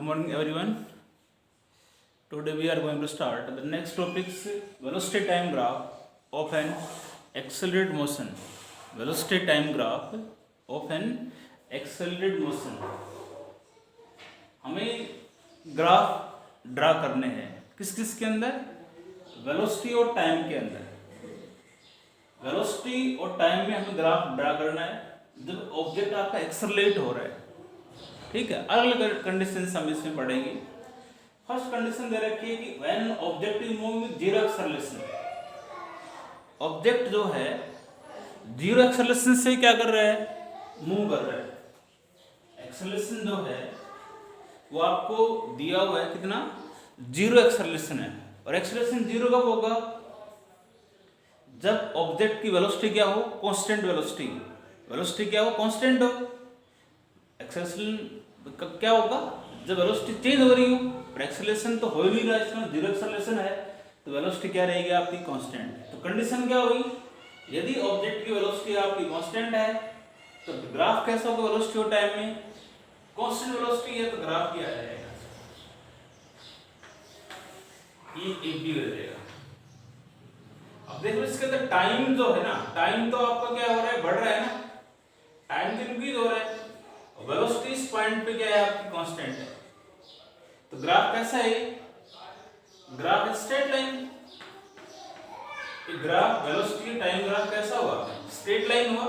morning everyone. Today we are going to start the next topic, velocity time graph of an accelerated motion. Velocity time graph of an accelerated motion. हमें graph draw करने हैं किस किस के अंदर, velocity और time के अंदर। वेलोसिटी और टाइम में हमें ग्राफ ड्रा करना है जब ऑब्जेक्ट आपका एक्सेलरेट हो रहा है। ठीक है, अलग अलग कंडीशन हम इसमें पढ़ेंगे। फर्स्ट कंडीशन दे रखी है कि when object is moving with zero acceleration, object जो है जीरो एक्सेलरेशन से क्या कर रहा है, मूव कर रहा है। एक्सेलरेशन जो है वो आपको दिया हुआ है कितना, जीरो एक्सेलरेशन है। और एक्सेलरेशन जीरो कब होगा, जब ऑब्जेक्ट की वेलोसिटी क्या हो, कांस्टेंट वेलोसिटी। वेलोसिटी क्या हो, कांस्टेंट हो। एक्सेलरेशन कब क्या होगा, जब वेलोसिटी चेंज हो रही हो, पर एक्सेलरेशन तो हो ही नहीं रहा, इसमें जीरो एक्सेलरेशन है, तो वेलोसिटी क्या रहेगी आपकी, कांस्टेंट। तो कंडीशन क्या हुई, यदि ऑब्जेक्ट की वेलोसिटी आपकी कांस्टेंट है तो ग्राफ कैसा होगा, वेलोसिटी और टाइम में कांस्टेंट वेलोसिटी है तो ग्राफ क्या आएगा, ये एक भी हो जाएगा। अब देखो इसके अंदर टाइम जो है ना, टाइम तो आपका क्या हो रहा है, बढ़ रहा है ना, टाइम इंक्रीज हो रहा है। वेलोसिटी इस पॉइंट पे क्या है आपकी, कांस्टेंट है। तो ग्राफ कैसा है, graph straight line. Graph velocity time graph कैसा हुआ, स्ट्रेट लाइन हुआ।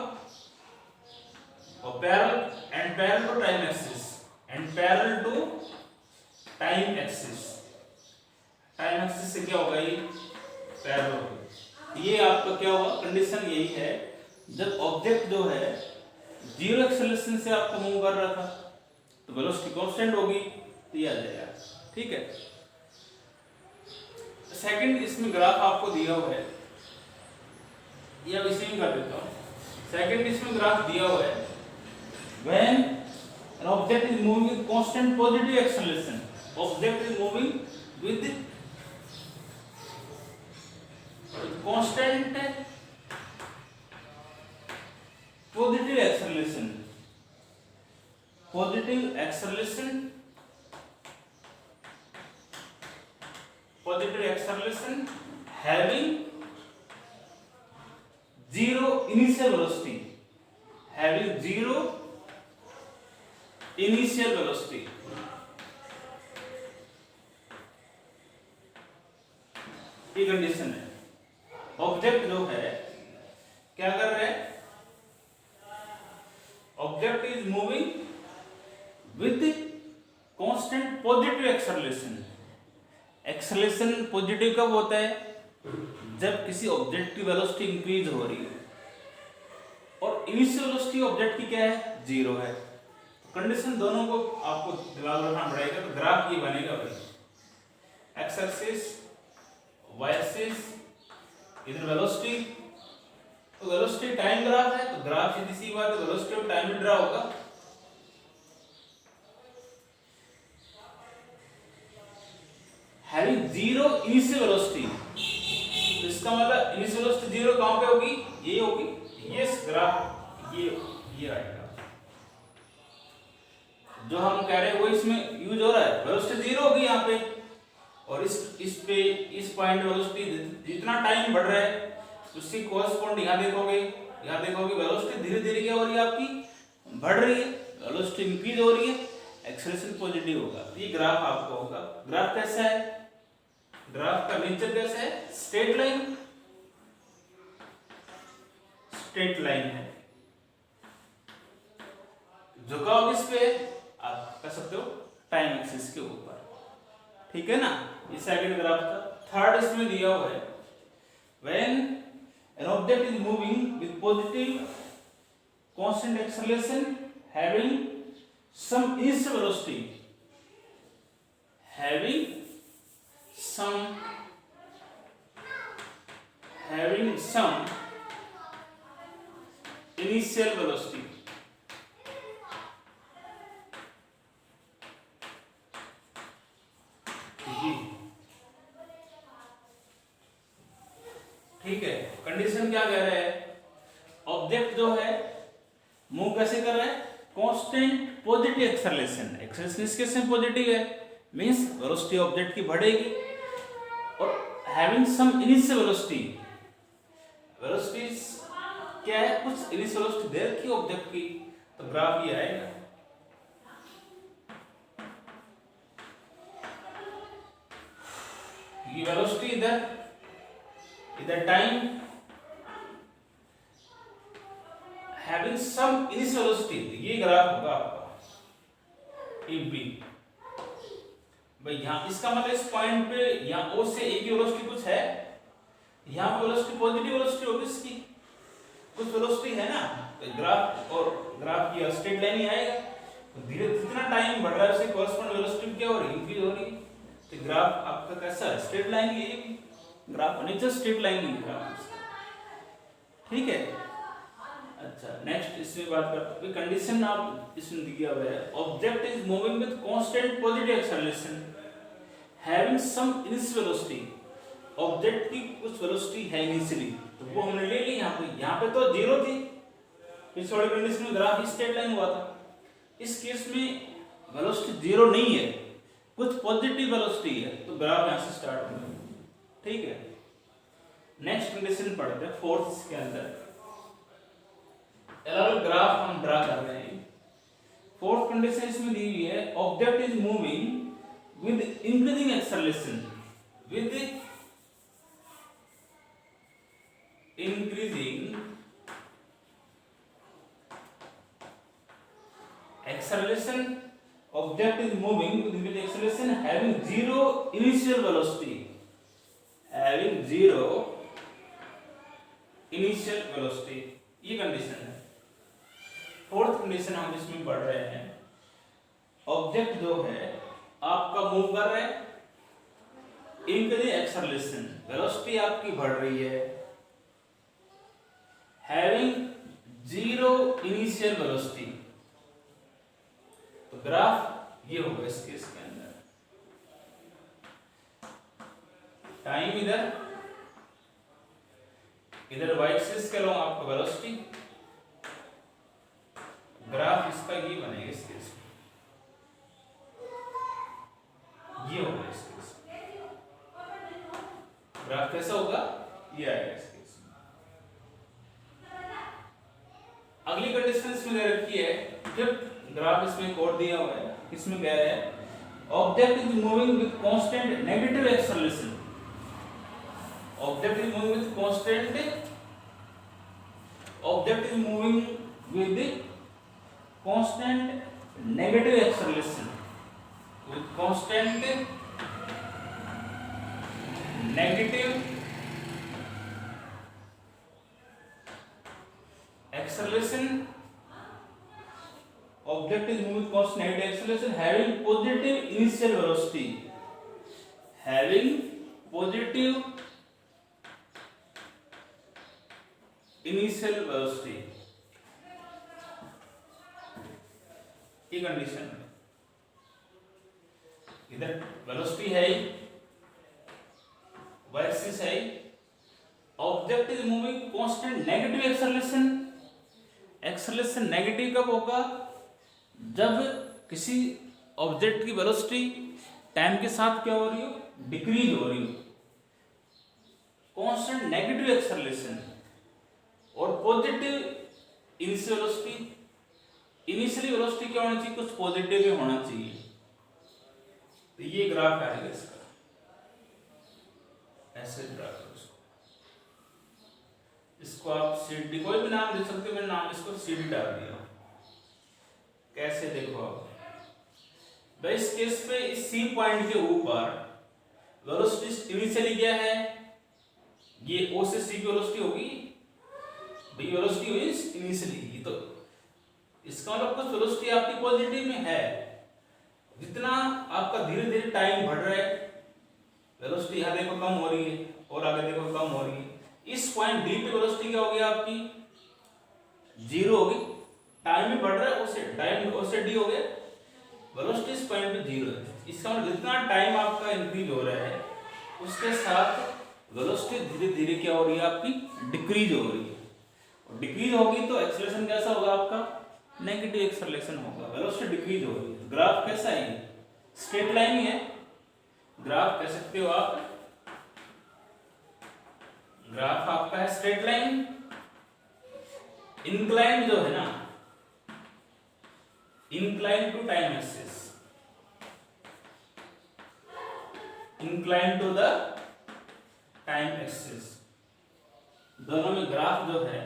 और parallel to time axis, and parallel to time axis. Time axis से क्या होगा, ये पैरेलल होगा। ये आपका क्या होगा, कंडीशन यही है, जब ऑब्जेक्ट जो है जीरो एक्सेलरेशन से आपको मूव कर रहा था तो वेलोसिटी कांस्टेंट होगी, तो ये आ जाएगा। ठीक है, सेकंड इसमें ग्राफ आपको दिया हुआ है, ये अब इसी में कर देता हूं। सेकंड इसमें ग्राफ दिया हुआ है, when an object is moving with constant positive acceleration, object is moving with constant positive acceleration, positive acceleration, positive acceleration having zero initial velocity, having zero initial velocity। ये कंडीशन है, object जो है क्या कर रहे हैं, object is moving with constant positive acceleration. Acceleration positive कब होता है, जब किसी ऑब्जेक्ट की वेलोसिटी इंक्रीज हो रही है और इनिशियल वेलोसिटी ऑब्जेक्ट की क्या है, जीरो है। तो कंडीशन दोनों को आपको दिमाग में रखना पड़ेगा। तो ग्राफ ये बनेगा भाई, एक्स एक्सिस, वाई एक्सिस, इधर वेलोसिटी। तो वेलोसिटी टाइम ग्राफ है, तो ग्राफ सीधी सी बात है, वेलोसिटी और टाइम में ड्रा होगा। हैविंग जीरो इनिशियल वेलोसिटी, तो इसका मतलब इनिशियल वेलोसिटी जीरो कहां पे होगी, ये होगी, ये ग्राफ ये आएगा। जो हम कह रहे हैं वो इसमें यूज हो रहा है, वेलोसिटी जीरो होगी यहाँ पे, और इस पे इस पॉइंट वेलोसिटी जितना टाइम बढ़ रहा है उससे कोरस्पॉन्ड यहाँ देखोगे वेलोसिटी धीरे धीरे क्या हो रही है आपकी, बढ़ रही है, वेलोसिटी इंक्रीज हो रही है, एक्सेलरेशन पॉजिटिव होगा। ये ग्राफ आपका होगा। ग्राफ कैसा है, ग्राफ का नेचर कैसा है, स्ट्रेट लाइन, स्ट्रेट लाइन है। झुकाव किस पे, आप कह सकते हो टाइम एक्सिस के ऊपर। ठीक है ना, ये सेकंड ग्राफ था। थर्ड इसमें दिया हुआ है, when an object is moving with positive constant acceleration having some initial velocity, having some initial velocity। ठीक है, कंडीशन क्या कह रहा है, ऑब्जेक्ट जो है मूव कैसे कर रहा है, कांस्टेंट पॉजिटिव एक्सेलरेशन, एक्सेलरेशन इस केस में पॉजिटिव है, मींस वेलोसिटी ऑब्जेक्ट की बढ़ेगी, और having some initial velocity, velocity क्या है, कुछ इनिशियल वेलोसिटी दे रखी ऑब्जेक्ट की, तो ग्राफ ये आएगा। ये वेलोसिटी इधर time having some initial velocity, ये ग्राफ होगा आपका ए बी। भाई यहाँ इसका मतलब इस पॉइंट पे यहाँ ओ से ए की वेलोसिटी कुछ है, यहाँ पे वेलोसिटी पॉजिटिव वेलोसिटी होगी, इसकी कुछ वेलोसिटी है ना, तो ग्राफ और ग्राफ की स्ट्रेट लाइन ही आएगा। तो धीरे जितना टाइम बढ़ रहा है उसकी कॉरस्पॉन्ड वेलोसिटी क्या हो रही है, इंक्रीज हो रही है। तो ग्राफ आपका कैसा है, स्ट्रेट लाइन ही है, ग्राफ नीचे स्ट्रेट लाइन ही है, ठीक है। अच्छा नेक्स्ट इसमें बात करते हैं, कंडीशन आप इसमें दिया हुआ है, object is moving with constant positive acceleration having some initial velocity, object की कुछ वेलोसिटी है इनिशियली, तो वो हमने ले ली यहाँ पे तो जीरो थी, इस वाली कंडीशन में ग्राफ स्ट्रेट लाइन हुआ था। इस केस में वेलोसिटी जीरो नहीं है, कुछ पॉजिटिव वेलोसिटी है, तो ग्राफ यहाँ से स्टार्ट होगा, ठीक है। नेक्स्ट कंडीशन पढ़ते हैं फोर्थ के अंदर, ग्राफ हम ड्रा कर रहे हैं। फोर्थ कंडीशन इसमें दी हुई है, object is moving with increasing acceleration, with increasing acceleration, object is moving with acceleration having zero initial velocity, having zero initial velocity, ये कंडीशन है। फोर्थ कंडीशन हम इसमें पढ़ रहे हैं, ऑब्जेक्ट जो है आपका मूव कर रहा है, इंक्रीजिंग एक्सेलरेशन, वेलोसिटी आपकी बढ़ रही है, हैविंग जीरो इनिशियल वेलोसिटी, तो ग्राफ ये होगा इस केस के अंदर। टाइम इधर वाई एक्सिस के अलॉन्ग आपका वेलोसिटी, ग्राफ इसका ये बनेगा इस केस में, ये होगा इस केस में, ग्राफ कैसा होगा, ये आएगा इस केस में। अगली कंडीशन इसमें दे रखी है, फिफ्थ ग्राफ इसमें कोड दिया हुआ है, इसमें कह रहे हैं object is moving with constant negative acceleration, object is moving with constant, object is moving with constant negative acceleration, with constant negative acceleration, object is moving with constant negative acceleration having positive initial velocity, having positive initial velocity, ये condition है। इधर velocity है, y axis है, object is moving constant negative acceleration, acceleration negative कब होगा, जब किसी object की वेलोसिटी टाइम के साथ क्या हो रही हो, डिक्रीज हो रही हो, कांस्टेंट नेगेटिव एक्सेलरेशन और positive initial velocity, initially velocity क्या होना चाहिए, कुछ पॉजिटिव ही होना चाहिए, तो ये ग्राफ आएगा इसका, ऐसे ग्राफ है इसको आप सीडी कोई भी नाम दे सकते हो, मैंने नाम इसको सीडी डाल दिया। कैसे देखो आप, भाई इस केस पे इस सी पॉइंट के ऊपर वेलोसिटी इनिशियली क्या है, ये ओ से सी की वेलोसिटी होगी, भाई वेलोसिटी हुई इनिशियली, तो इसका मतलब कुछ वेलोसिटी आपकी पॉजिटिव में है, जितना आपका धीरे धीरे टाइम बढ़ रहा है, वेलोसिटी यहाँ देखो कम हो रही है और आगे देखो कम हो रही है, इस पॉइंट डी पे वेलोसिटी क्या होगी आपकी, जीरो होगी, टाइम में बढ़ रहा है उससे टाइम उससे डी हो गया, वेलोसिटी इस पॉइंट पे जीरो है, इसका मतलब जितना टाइम आपका इंक्रीज हो रहा है उसके साथ वेलोसिटी धीरे धीरे क्या हो रही है आपकी, डिक्रीज हो रही है, और डिक्रीज होगी तो एक्सेलरेशन कैसा होगा आपका, नेगेटिव एक्सेलरेशन होगा, वेलोसिटी डिक्रीज होगी। ग्राफ कैसा है? स्ट्रेट लाइन ही है, ग्राफ कह सकते हो आप, ग्राफ आपका है स्ट्रेट लाइन। इंक्लाइन जो है ना, incline to time axis, incline to the time axis, दोनों में ग्राफ जो है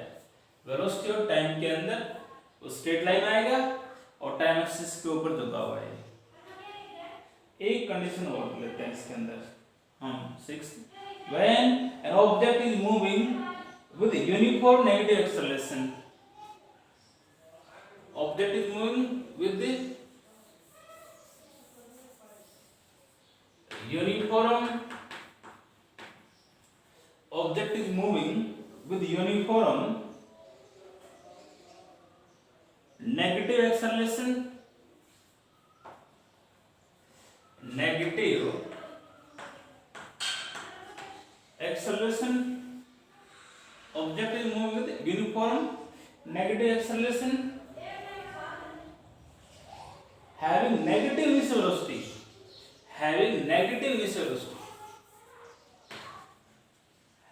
वेलोसिटी और टाइम के अंदर वो स्ट्रेट लाइन आएगा और टाइम एक्सिस के ऊपर झुका हुआ है। एक कंडीशन और लेते हैं इसके अंदर हम 6, when an object is moving with uniform negative acceleration, object is moving with the uniform, object is moving with uniform negative acceleration, negative acceleration, object is moving with uniform negative acceleration having negative initial velocity, having negative initial velocity,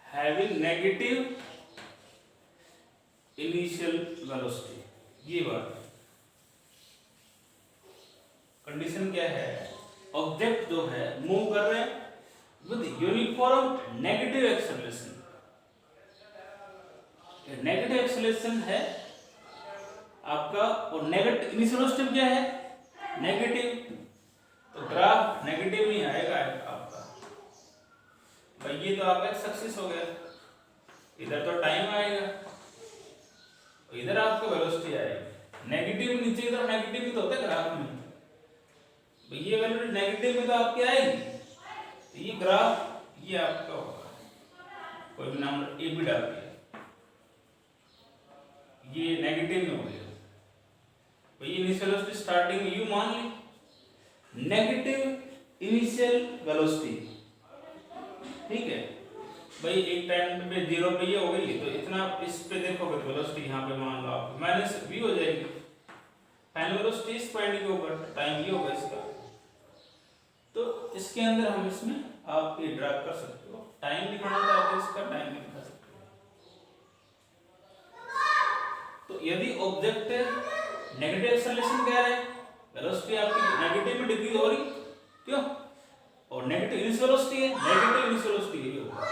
having negative initial velocity। ये बात condition क्या है? Object जो है move कर रहे हैं with uniform negative acceleration, negative acceleration है आपका, और नेगेटिव इनिशियल वेलोसिटी क्या है? नेगेटिव, तो ग्राफ नेगेटिव नहीं आएगा आपका भाई। ये तो आपका सक्सेस हो गया, इधर तो टाइम आएगा, इधर आपको वेलोसिटी आएगी। नेगेटिव नीचे की तरफ नेगेटिव भी तो होता है ग्राफ में, ये वैल्यू नेगेटिव में तो आपकी आएगी, तो ये ग्राफ ये आपका होगा, कोई भी नाम ए भी डाल दिया, ये नेगेटिव में हो गया भाई। इनिशियल वेलोसिटी स्टार्टिंग में यू मान ली, नेगेटिव इनिशियल वेलोसिटी, ठीक है भाई। एक टाइम पे 0 पे ये हो गई, तो इतना इस पे देखोगे तो वेलोसिटी यहाँ पे मान लो आप माइनस v हो जाएगी, फाइनल वेलोसिटी इस पॉइंट के ऊपर, टाइम ये होगा इसका। तो इसके अंदर हम इसमें आप ये ड्रा कर सकते हो, टाइम दिखाना चाहते हो इसका, टाइम भी दिखा सकते हो। तो यदि ऑब्जेक्ट नेगेटिव एक्सेलरेशन कह रहे हैं, वेलोसिटी आपकी नेगेटिव में डिक्रीज हो रही, क्यों? और नेगेटिव इनिशियल वेलोसिटी है, नेगेटिव इनिशियल वेलोसिटी है, ये होगा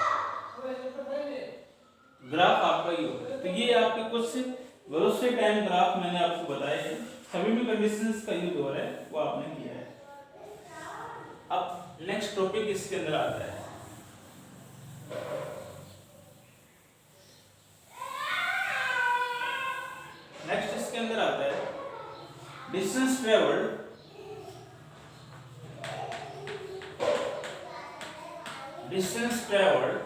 ग्राफ आपका ये होगा। तो ये आपके कुछ वेलोसिटी टाइम ग्राफ मैंने आपको बताए हैं, सभी में कंडीशंस का यूज हो रहा है, वो आपने किया है। अब नेक्स्ट टॉपिक इसके अंदर आता है, नेक्स्ट इसके अंदर आता है distance travelled, distance travelled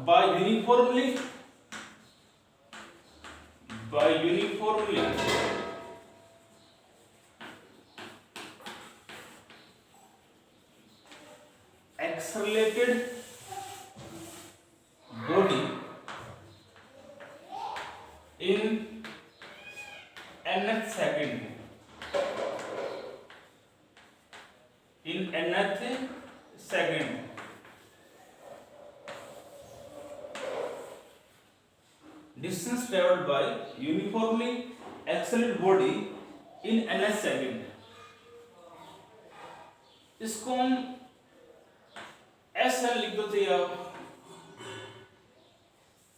by uniformly accelerated body in nth second, in nth second, distance traveled by uniformly accelerated body in nth second। इसको हम एस एल लिख दो, चाहिए आप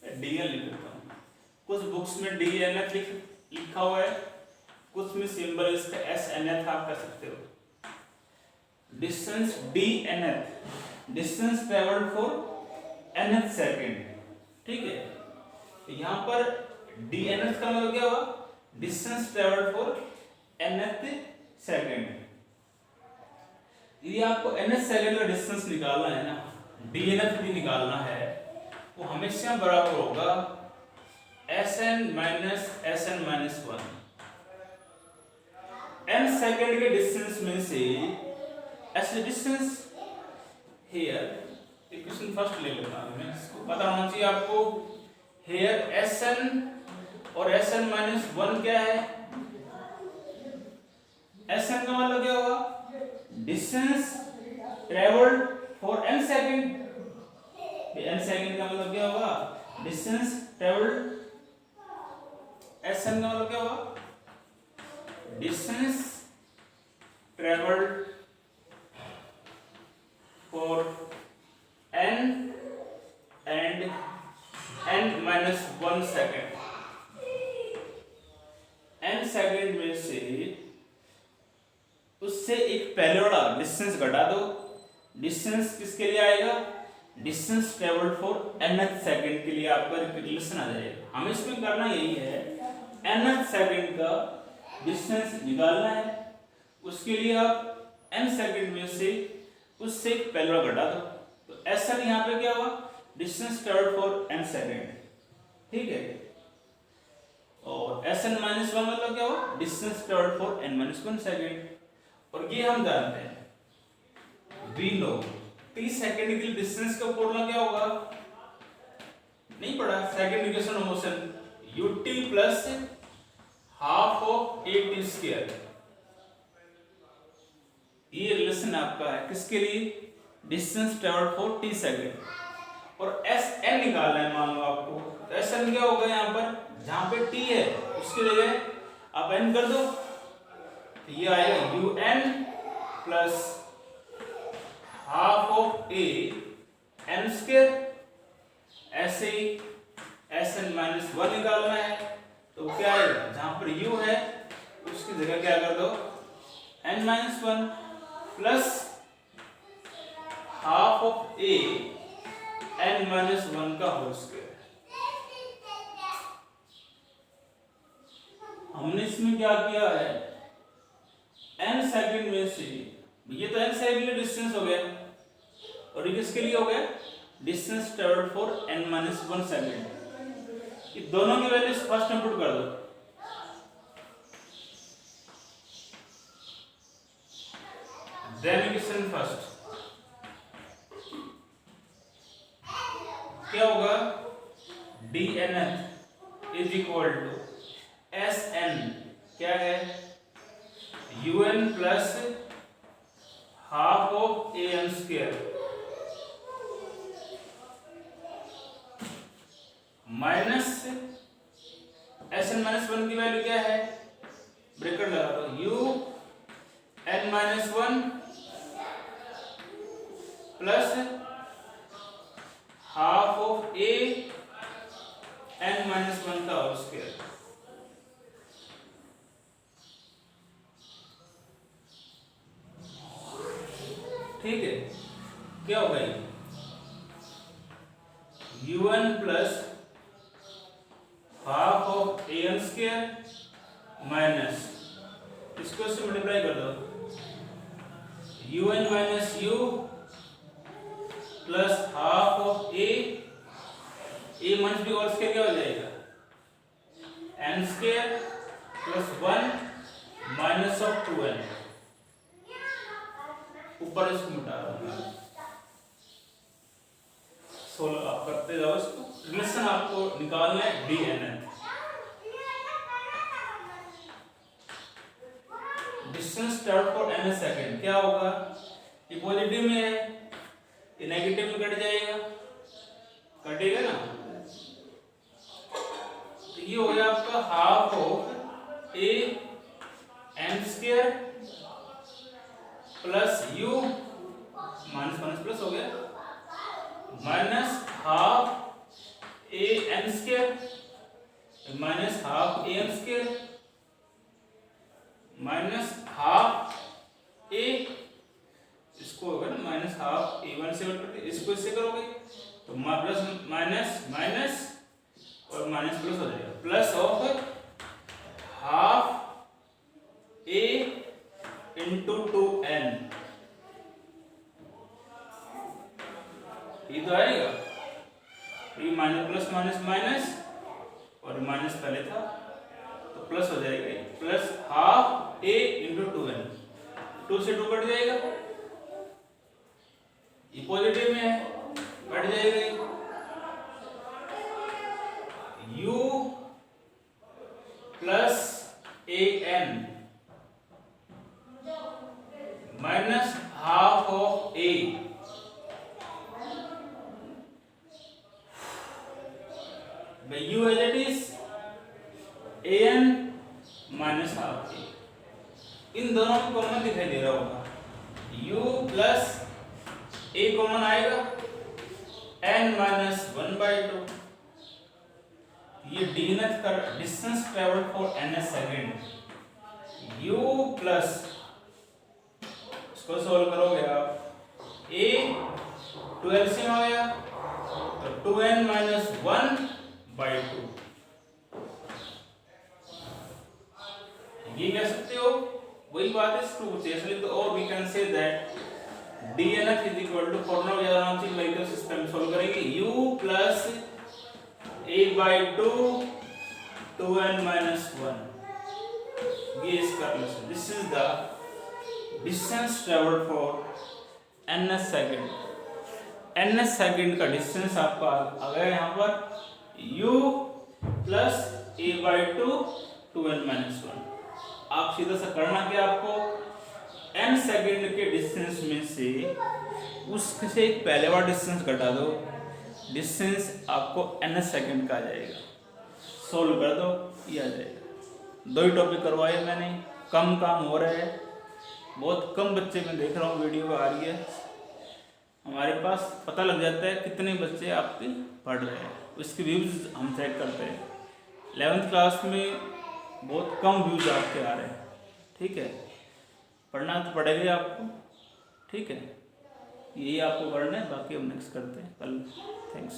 डी एल लिख देता हूँ। कुछ बुक्स में डी एन एथ लिखा हुआ है, कुछ में सिंबल इसका एस एन एथ आप कर सकते हो। डिस्टेंस डी एन एथ, डिस्टेंस ट्रेवल्ड फॉर एन एथ सेकेंड, ठीक है। यहाँ पर डी एन एथ का मतलब क्या हुआ? डिस्टेंस ट्रेवल्ड फॉर एन एथ सेकेंड। यदि आपको एन एथ सेकेंड का डिस्टेंस निकालना है ना, डी एन एथ भी निकालना है, वो हमेशा बराबर होगा S n minus one. N second के डिस्टेंस में से S distance here, equation first ले लेता हूं मैं, इसको पता होना चाहिए आपको। हेयर एस एन और एस एन माइनस वन क्या है? एस एन का मतलब क्या होगा? Distance travelled for n second. N second का मतलब क्या होगा? Distance travelled. एस एन का मतलब क्या होगा? Distance travelled for n and n minus 1 second. n second में से उससे एक पहले वाला डिस्टेंस घटा दो। डिस्टेंस किसके लिए आएगा? Distance travelled for nth second के लिए आपका रिलेशन आ जाएगा। हमें इसमें करना यही है, nth सेकेंड का डिस्टेंस निकालना है। उसके लिए आप n सेकेंड में से उससे एक पहले वाला घटा दो। तो एस एन यहाँ पे क्या हुआ? Distance travelled for n second, ठीक है। और एस एन माइनस वन मतलब क्या हुआ? Distance travelled for n minus one second. और ये हम जानते हैं, वी नो t सेकेंड के लिए डिस्टेंस का फॉर्मूला क्या होगा? नहीं पढ़ा? Second equation of motion ut plus half of a t square. ये रिलेशन आपका है किसके लिए? Distance travelled for t second. और एस एन निकालना है मान लो आपको, तो एस एन क्या होगा? यहाँ पर जहां पे t है उसकी जगह आप n कर दो, तो ये आएगा u n plus half of a n square. ऐसे ही एस एन माइनस वन निकालना है, तो क्या आएगा? जहां पर u है उसकी जगह क्या कर दो? n minus one plus half of a n minus one का होल स्क्वायर। हमने इसमें क्या किया है? n सेकेंड में से, ये तो n सेकेंड के डिस्टेंस हो गया, और ये किसके लिए हो गया? Distance travelled for n minus one second. ये दोनों की वैल्यूज फर्स्ट में पुट कर दो। इक्वेशन फर्स्ट क्या होगा? dnth is equal to Sn क्या है? un plus half of an square minus Sn minus one की वैल्यू क्या है? ब्रैकेट लगा दो, u n minus one plus half of a n minus one का होल स्क्वायर। ठीक है, क्या होगा ये? u1 plus half of a n square minus, इसको से मल्टीप्लाई कर दो, un minus u plus half of a minus b whole square क्या हो जाएगा? n square plus one minus of 2n। ऊपर इसको मिटा रहा हूं, 16 आप करते जाओ इसको। रिलेशन आपको निकालना है dnth। Distance travelled for n second क्या होगा? ये पॉजिटिव में है, ये नेगेटिव में कट जाएगा, कटेगा ना। तो ये हो गया आपका half of a n square plus u minus minus plus हो गया minus half a n square minus half a n square minus half a, इसको होगा ना माइनस हाफ a1 से करके, इसको इससे करोगे तो प्लस माइनस माइनस और माइनस प्लस हो जाएगा, plus of half a into 2n। ये तो आएगा, ये माइनस प्लस माइनस माइनस और माइनस पहले था तो प्लस हो जाएगा, plus half a into 2n, 2 से 2 कट जाएगा, ये पॉजिटिव में है, कट जाएगा, an minus half of a by u as it is an minus half a। इन दोनों को कॉमन दिखाई दे रहा होगा, u प्लस a कॉमन आएगा, n माइनस 1/2। ये d का distance travel for n second, u plus इसको सोल्व करोगे आप, a 12 से हो गया तो 2n माइनस 1/2। ये कह सकते हो वही बात है, टू चेसली तो, और we can say that dnf is equal to, formula याद आना चाहिए, न्यूमेरिकल सिस्टम सॉल्व करेंगे, u plus a/2 2n minus 1। ये इसका रिलेशन, this is the distance travelled for ns second. ns second का डिस्टेंस आपका आ गया यहाँ पर u plus a/2 2n minus 1। आप सीधा सा करना क्या, आपको n सेकंड के डिस्टेंस में से उससे एक पहले वाला डिस्टेंस घटा दो, डिस्टेंस आपको n सेकंड का आ जाएगा। सोल्व कर दो, ये आ जाएगा। दो ही टॉपिक करवाए मैंने, कम काम हो रहा है, बहुत कम बच्चे मैं देख रहा हूँ वीडियो आ रही है, हमारे पास पता लग जाता है कितने बच्चे आपके पढ़ रहे हैं, उसके व्यूज़ हम चेक करते हैं। 11th क्लास में बहुत कम व्यूज़ आपके आ रहे हैं, ठीक है, पढ़ना तो पड़ेगा आपको, ठीक है, यही आपको पढ़ना है, बाकी हम नेक्स्ट करते हैं कल। थैंक्स।